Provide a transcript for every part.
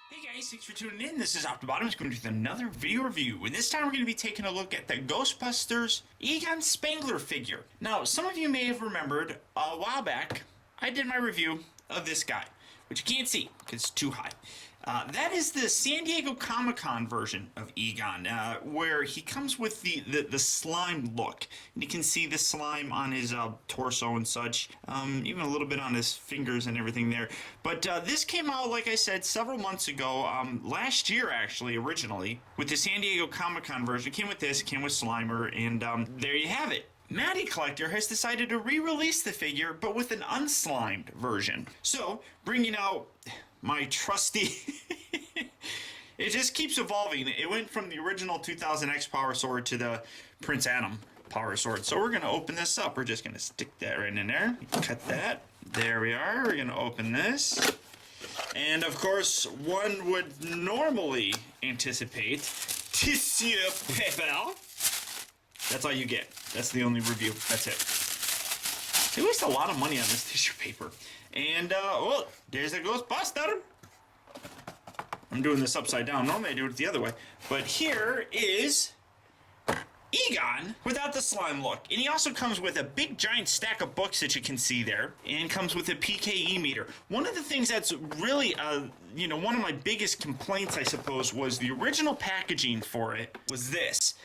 Hey guys, thanks for tuning in. This is Optibottom going with another video review. And this time we're going to be taking a look at the Ghostbusters Egon Spengler figure. Now, some of you may have remembered a while back, I did my review of this guy, which you can't see because it's too high. That is the San Diego Comic-Con version of Egon, where he comes with the slime look. And you can see the slime on his torso and such, even a little bit on his fingers and everything there. But this came out, like I said, several months ago, last year actually, originally, with the San Diego Comic-Con version. It came with this, it came with Slimer, and there you have it. Maddie Collector has decided to re-release the figure, but with an unslimed version. So, bringing out my trusty... It just keeps evolving. It went from the original 2000X Power Sword to the Prince Adam Power Sword. So we're going to open this up. We're just going to stick that right in there. Cut that. There we are. We're going to open this. And of course, one would normally anticipate tissue paper. That's all you get. That's the only review. That's it. They waste a lot of money on this tissue paper. And, well, there's a Ghostbuster. I'm doing this upside down. Normally I do it the other way. But here is Egon without the slime look. And he also comes with a big giant stack of books that you can see there. And comes with a Pke Meter. One of the things that's really, one of my biggest complaints, I suppose, was the original packaging for it was this.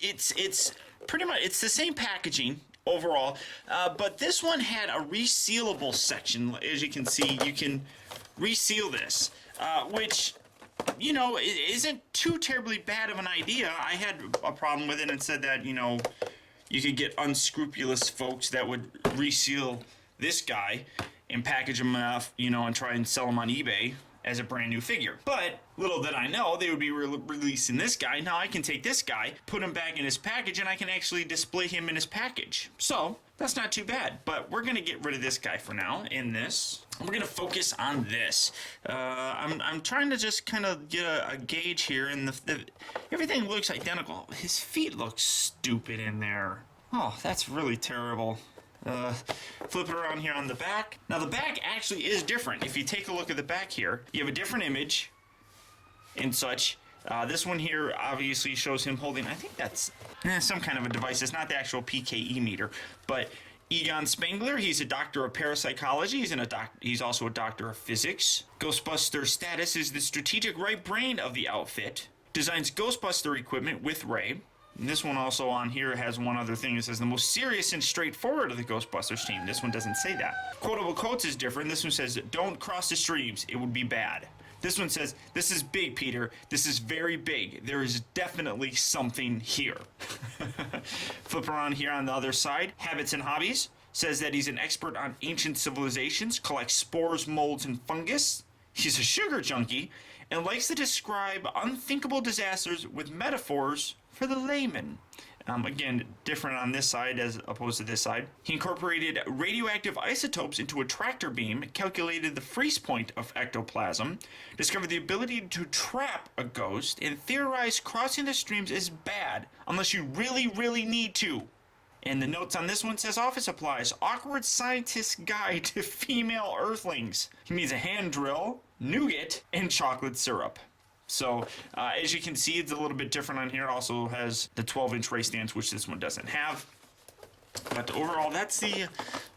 It's pretty much, it's the same packaging overall, but this one had a resealable section. As you can see, you can reseal this, which, isn't too terribly bad of an idea. I had a problem with it and said that, you could get unscrupulous folks that would reseal this guy and package him off, and try and sell him on eBay as a brand new figure. But little did I know they would be releasing this guy. Now I can take this guy, put him back in his package, and I can actually display him in his package. So that's not too bad. But we're gonna get rid of this guy for now in this. We're gonna focus on this. I'm trying to just kind of get a gauge here, and everything looks identical. His feet look stupid in there. Oh, that's really terrible. Flip it around here on the back. Now the back actually is different. If you take a look at the back here, you have a different image and such. This one here obviously shows him holding, I think that's some kind of a device. It's not the actual Pke Meter, but Egon Spengler, he's a doctor of parapsychology. He's also a doctor of physics. Ghostbuster status is the strategic right brain of the outfit. Designs Ghostbuster equipment with Ray. And this one also on here has one other thing. It says the most serious and straightforward of the Ghostbusters team. This one doesn't say that. Quotable quotes is different. This one says, "Don't cross the streams. It would be bad." This one says, "This is big, Peter. This is very big. There is definitely something here." Flip around here on the other side. Habits and hobbies. Says that he's an expert on ancient civilizations, collects spores, molds, and fungus. He's a sugar junkie and likes to describe unthinkable disasters with metaphors for the layman. Again, different on this side as opposed to this side. He incorporated radioactive isotopes into a tractor beam, calculated the freeze point of ectoplasm, discovered the ability to trap a ghost, and theorized crossing the streams is bad unless you really, really need to. And the notes on this one says office supplies, awkward scientist's guide to female earthlings. He needs a hand drill, nougat, and chocolate syrup. So, as you can see, it's a little bit different on here. It also has the 12-inch race stance, which this one doesn't have. But overall, that's the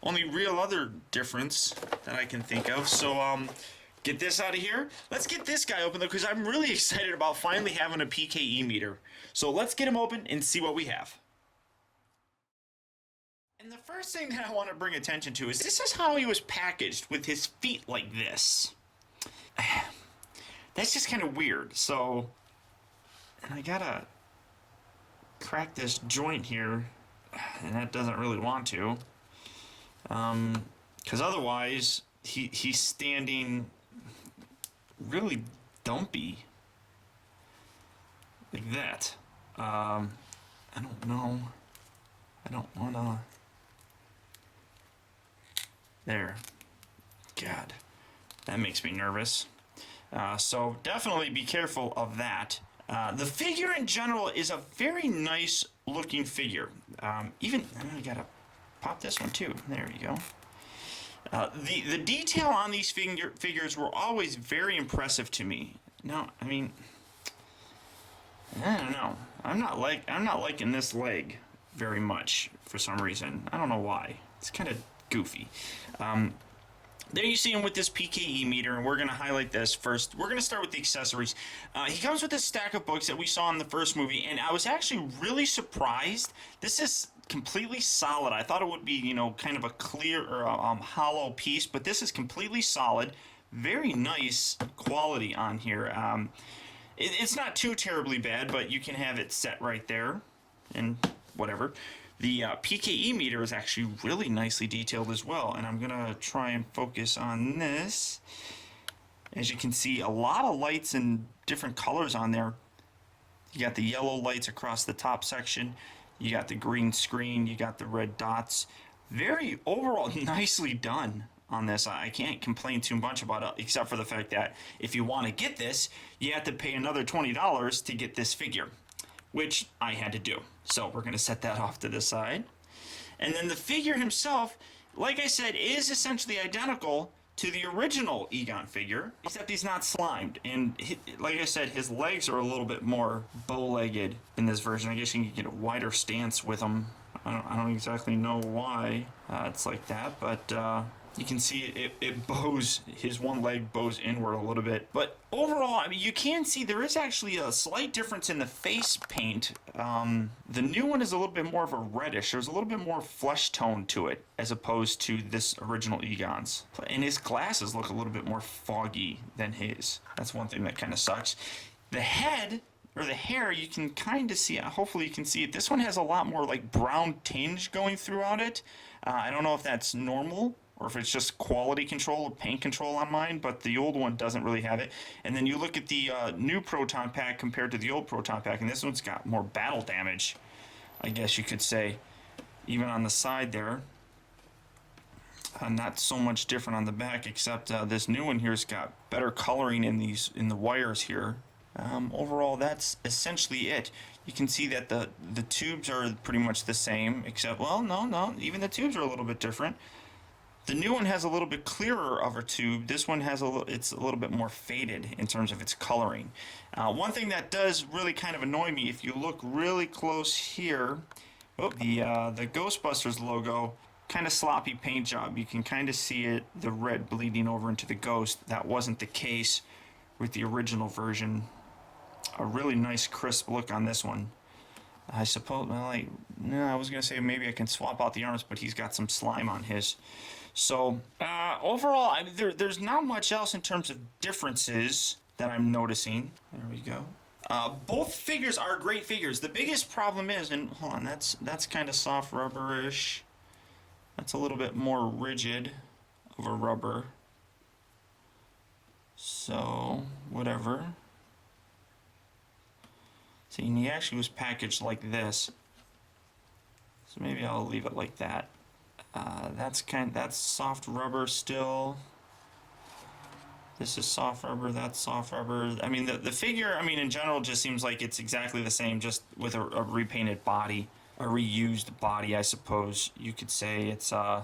only real other difference that I can think of. So, get this out of here. Let's get this guy open, though, because I'm really excited about finally having a Pke Meter. So, let's get him open and see what we have. And the first thing that I want to bring attention to is this is how he was packaged with his feet like this. That's just kind of weird. So, and I gotta crack this joint here, and that doesn't really want to, because otherwise he's standing really dumpy like that. I don't know. I don't wanna. There. God, that makes me nervous. So definitely be careful of that. The figure in general is a very nice looking figure. I gotta pop this one too. There you go. The detail on these figures were always very impressive to me. Now, I mean, I don't know. I'm not liking this leg very much for some reason. I don't know why. It's kind of goofy. There you see him with this Pke Meter, and we're going to highlight this first. We're going to start with the accessories. He comes with this stack of books that we saw in the first movie, and I was actually really surprised. This is completely solid. I thought it would be, you know, kind of a clear or hollow piece, but this is completely solid. Very nice quality on here. It's not too terribly bad, but you can have it set right there, and whatever. The Pke Meter is actually really nicely detailed as well, and I'm going to try and focus on this. As you can see, a lot of lights and different colors on there. You got the yellow lights across the top section, you got the green screen, you got the red dots. Very overall nicely done on this. I can't complain too much about it, except for the fact that if you want to get this, you have to pay another $20 to get this figure, which I had to do. So we're going to set that off to the side. And then the figure himself, like I said, is essentially identical to the original Egon figure, except he's not slimed. And like I said, his legs are a little bit more bow-legged in this version. I guess you can get a wider stance with him. I don't exactly know why it's like that, but you can see it bows, his one leg bows inward a little bit. But overall, I mean, you can see there is actually a slight difference in the face paint. The new one is a little bit more of a reddish. There's a little bit more flesh tone to it as opposed to this original Egon's. And his glasses look a little bit more foggy than his. That's one thing that kind of sucks. The head, or the hair, you can kind of see, hopefully you can see it. This one has a lot more like brown tinge going throughout it. I don't know if that's normal, or if it's just quality control or paint control on mine, but the old one doesn't really have it. And then you look at the new Proton Pack compared to the old Proton Pack, and this one's got more battle damage, I guess you could say, even on the side there. Not so much different on the back, except this new one here's got better coloring in the wires here. Overall, that's essentially it. You can see that the tubes are pretty much the same, except, well, no, even the tubes are a little bit different. The new one has a little bit clearer of a tube. This one has it's a little bit more faded in terms of its coloring. One thing that does really kind of annoy me, if you look really close here, the Ghostbusters logo, kind of sloppy paint job. You can kind of see it, the red bleeding over into the Ghost. That wasn't the case with the original version. A really nice crisp look on this one. I suppose, I was going to say maybe I can swap out the arms, but he's got some slime on his. So, overall, I mean, there's not much else in terms of differences that I'm noticing. There we go. Both figures are great figures. The biggest problem is, and hold on, that's kind of soft rubberish. That's a little bit more rigid of a rubber. So, whatever. See, and he actually was packaged like this. So maybe I'll leave it like that. That's soft rubber still. This is soft rubber, that's soft rubber. I mean, the figure, I mean, in general, just seems like it's exactly the same, just with a repainted body, a reused body, I suppose you could say. It's, I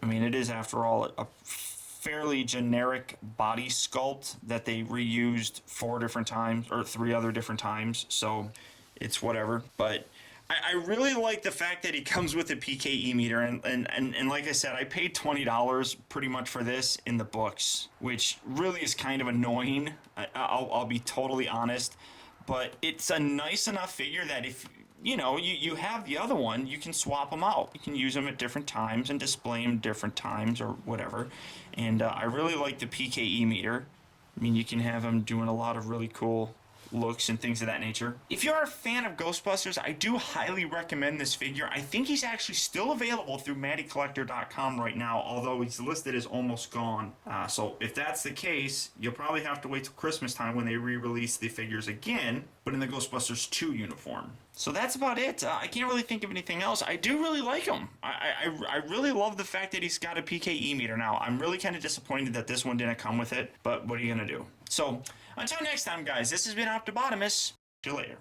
mean, it is, after all, a fairly generic body sculpt that they reused 4 different times, or 3 other different times, so it's whatever. But I really like the fact that he comes with a Pke Meter, and like I said, I paid $20 pretty much for this in the books, which really is kind of annoying. I'll be totally honest, but it's a nice enough figure that if you have the other one, you can swap them out. You can use them at different times and display them different times or whatever. And I really like the Pke Meter. I mean, you can have him doing a lot of really cool looks and things of that nature. If you're a fan of Ghostbusters, I do highly recommend this figure. I think he's actually still available through MattyCollector.com right now, although he's listed as almost gone. So if that's the case, you'll probably have to wait till Christmas time when they re-release the figures again, but in the Ghostbusters 2 uniform. So that's about it. I can't really think of anything else. I do really like him. I really love the fact that he's got a Pke Meter now. I'm really kind of disappointed that this one didn't come with it, but what are you going to do? So, until next time, guys, this has been Optibotimus. See you later.